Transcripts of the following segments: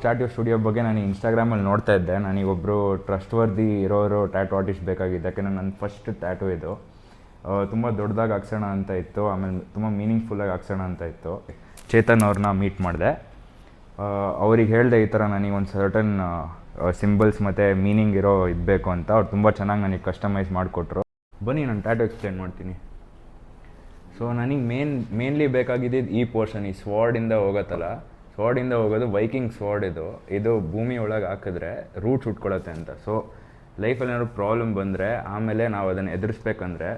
Tattoo studio ಬಗ್ಗೆ ನಾನು ಇನ್ಸ್ಟಾಗ್ರಾಮಲ್ಲಿ ನೋಡ್ತಾ ಇದ್ದೆ. ನನಗೊಬ್ಬರು ಟ್ರಸ್ಟ್ವರ್ದಿ ಇರೋರು ಟ್ಯಾಟೂ ಆರ್ಟಿಸ್ಟ್ ಬೇಕಾಗಿದ್ದು. ಯಾಕೆಂದರೆ ನನ್ನ ಫಸ್ಟ್ ಟ್ಯಾಟೂ ಇದು. ತುಂಬ ದೊಡ್ಡದಾಗಿ ಹಾಕ್ಸೋಣ ಅಂತ ಇತ್ತು, ಆಮೇಲೆ ತುಂಬ ಮೀನಿಂಗ್ಫುಲ್ಲಾಗಿ ಹಾಕ್ಸೋಣ ಅಂತ ಇತ್ತು. ಚೇತನ್ ಅವ್ರನ್ನ ಮೀಟ್ ಮಾಡಿದೆ. ಅವ್ರಿಗೆ ಹೇಳಿದೆ ಈ ಥರ ನನಗೆ ಒಂದು ಸರ್ಟನ್ ಸಿಂಬಲ್ಸ್ ಮತ್ತು ಮೀನಿಂಗ್ ಇರೋ ಇರಬೇಕು ಅಂತ. ಅವ್ರು ತುಂಬ ಚೆನ್ನಾಗಿ ನನಗೆ ಕಸ್ಟಮೈಸ್ ಮಾಡಿಕೊಟ್ರು. ಬನ್ನಿ ನಾನು ಟ್ಯಾಟೂ ಎಕ್ಸ್ಪ್ಲೇನ್ ಮಾಡ್ತೀನಿ. ಸೊ ನನಗೆ ಮೇನ್ಲಿ ಬೇಕಾಗಿದ್ದು ಈ ಪೋರ್ಷನ್, ಈ ಸ್ವಾರ್ಡಿಂದ ಹೋಗುತ್ತಲ್ಲ, ಸ್ವಾರ್ಡಿಂದ ಹೋಗೋದು ವೈಕಿಂಗ್ ಸ್ವಾರ್ಡ್. ಇದು ಭೂಮಿ ಒಳಗೆ ಹಾಕಿದ್ರೆ ರೂಟ್ಸ್ ಉಟ್ಕೊಳತ್ತೆ ಅಂತ. ಸೊ ಲೈಫಲ್ಲಿ ಏನಾದ್ರು ಪ್ರಾಬ್ಲಮ್ ಬಂದರೆ ಆಮೇಲೆ ನಾವು ಅದನ್ನು ಎದುರಿಸ್ಬೇಕಂದ್ರೆ,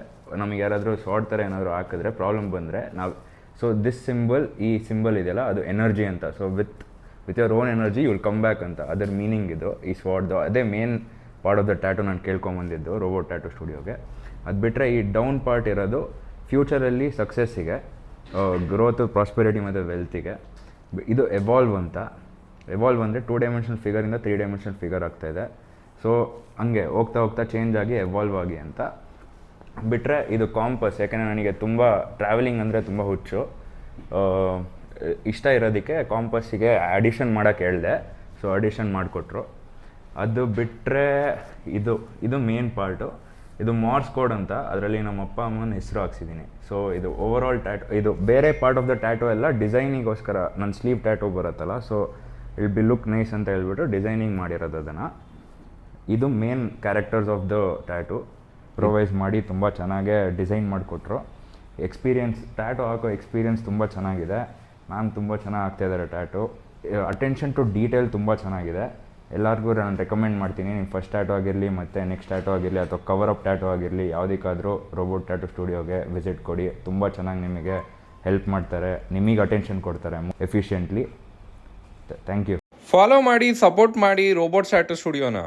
ನಮಗೆ ಯಾರಾದರೂ ಸ್ವಾರ್ಡ್ ಥರ ಏನಾದರೂ ಹಾಕಿದ್ರೆ ಪ್ರಾಬ್ಲಮ್ ಬಂದರೆ ನಾವು, ಸೊ ದಿಸ್ ಸಿಂಬಲ್, ಈ ಸಿಂಬಲ್ ಇದೆಯಲ್ಲ ಅದು ಎನರ್ಜಿ ಅಂತ. So with your own energy you will come back ಅಂತ ಅದರ ಮೀನಿಂಗ್ ಇದು ಈ ಸ್ವಾರ್ಡ್ದು. ಅದೇ main part of the tattoo ನಾನು ಕೇಳ್ಕೊಂಬಂದಿದ್ದು ರೋಬೋಟ್ ಟ್ಯಾಟೂ ಸ್ಟುಡಿಯೋಗೆ. ಅದು ಬಿಟ್ಟರೆ ಈ ಡೌನ್ ಪಾರ್ಟ್ ಇರೋದು ಫ್ಯೂಚರಲ್ಲಿ ಸಕ್ಸಸ್ಸಿಗೆ, ಗ್ರೋತು, ಪ್ರಾಸ್ಪೆರಿಟಿ ಮತ್ತು ವೆಲ್ತಿಗೆ. ಇದು ಎವಾಲ್ವ್ ಅಂತ. ಎವಾಲ್ವ್ ಅಂದರೆ 2 ಡೈಮೆನ್ಷನಲ್ ಫಿಗರಿಂದ 3 ಡೈಮೆನ್ಷನಲ್ ಫಿಗರ್ ಆಗ್ತಾಯಿದೆ. ಸೊ ಹಂಗೆ ಹೋಗ್ತಾ ಹೋಗ್ತಾ ಚೇಂಜ್ ಆಗಿ ಎವಾಲ್ವ್ ಆಗಿ ಅಂತ. ಬಿಟ್ಟರೆ ಇದು ಕಾಂಪಸ್. ಯಾಕೆಂದರೆ ನನಗೆ ತುಂಬ ಟ್ರಾವೆಲಿಂಗ್ ಅಂದರೆ ತುಂಬ ಹುಚ್ಚು. ಇಷ್ಟ ಇರೋದಕ್ಕೆ ಕಾಂಪಸ್ಸಿಗೆ ಅಡಿಷನ್ ಮಾಡೋಕ್ಕೆ ಹೇಳಿದೆ. ಸೊ ಅಡಿಷನ್ ಮಾಡಿಕೊಟ್ರು. ಅದು ಬಿಟ್ಟರೆ ಇದು ಮೇನ್ ಪಾರ್ಟು. ಇದು ಮಾರ್ಸ್ ಕೋಡ್ ಅಂತ. ಅದರಲ್ಲಿ ನಮ್ಮ ಅಪ್ಪ ಅಮ್ಮನ ಹೆಸರು ಹಾಕ್ಸಿದ್ದೀನಿ. ಸೊ ಇದು ಓವರಾಲ್ ಟ್ಯಾಟೂ. ಇದು ಬೇರೆ ಪಾರ್ಟ್ ಆಫ್ ದ ಟ್ಯಾಟೂ ಎಲ್ಲ ಡಿಸೈನಿಗೋಸ್ಕರ. ನನ್ನ ಸ್ಲೀವ್ ಟ್ಯಾಟೂ ಬರುತ್ತಲ್ಲ, so I'll be look nice ಅಂತ ಹೇಳ್ಬಿಟ್ಟು ಡಿಸೈನಿಂಗ್ ಮಾಡಿರೋದು ಅದನ್ನು. ಇದು main characters of the tattoo ಪ್ರೊವೈಸ್ ಮಾಡಿ ತುಂಬ ಚೆನ್ನಾಗೇ ಡಿಸೈನ್ ಮಾಡಿಕೊಟ್ರು. ಟ್ಯಾಟೂ ಹಾಕೋ ಎಕ್ಸ್ಪೀರಿಯೆನ್ಸ್ ತುಂಬ ಚೆನ್ನಾಗಿದೆ. ಮ್ಯಾಮ್ ತುಂಬ ಚೆನ್ನಾಗಿ ಆಗ್ತಾಯಿದ್ದಾರೆ ಟ್ಯಾಟೂ. ಅಟೆನ್ಷನ್ ಟು ಡೀಟೇಲ್ ತುಂಬ ಚೆನ್ನಾಗಿದೆ. ಎಲ್ಲರಿಗೂ ನಾನು ರೆಕಮೆಂಡ್ ಮಾಡ್ತೀನಿ. ನೀವು ಫಸ್ಟ್ ಟ್ಯಾಟೂ ಆಗಿರಲಿ ಮತ್ತು ನೆಕ್ಸ್ಟ್ ಟ್ಯಾಟೂ ಆಗಿರಲಿ ಅಥವಾ ಕವರ್ ಅಪ್ ಟ್ಯಾಟೂ ಆಗಿರಲಿ, ಯಾವುದಕ್ಕಾದರೂ ರೋಬೋಟ್ ಟ್ಯಾಟೂ ಸ್ಟುಡಿಯೋಗೆ ವಿಸಿಟ್ ಕೊಡಿ. ತುಂಬ ಚೆನ್ನಾಗಿ ನಿಮಗೆ ಹೆಲ್ಪ್ ಮಾಡ್ತಾರೆ, ನಿಮಗೆ ಅಟೆನ್ಷನ್ ಕೊಡ್ತಾರೆ ಎಫಿಷಿಯೆಂಟ್ಲಿ. Thank you. ಫಾಲೋ ಮಾಡಿ, ಸಪೋರ್ಟ್ ಮಾಡಿ ರೋಬೋಟ್ ಟ್ಯಾಟೂ ಸ್ಟುಡಿಯೋನ.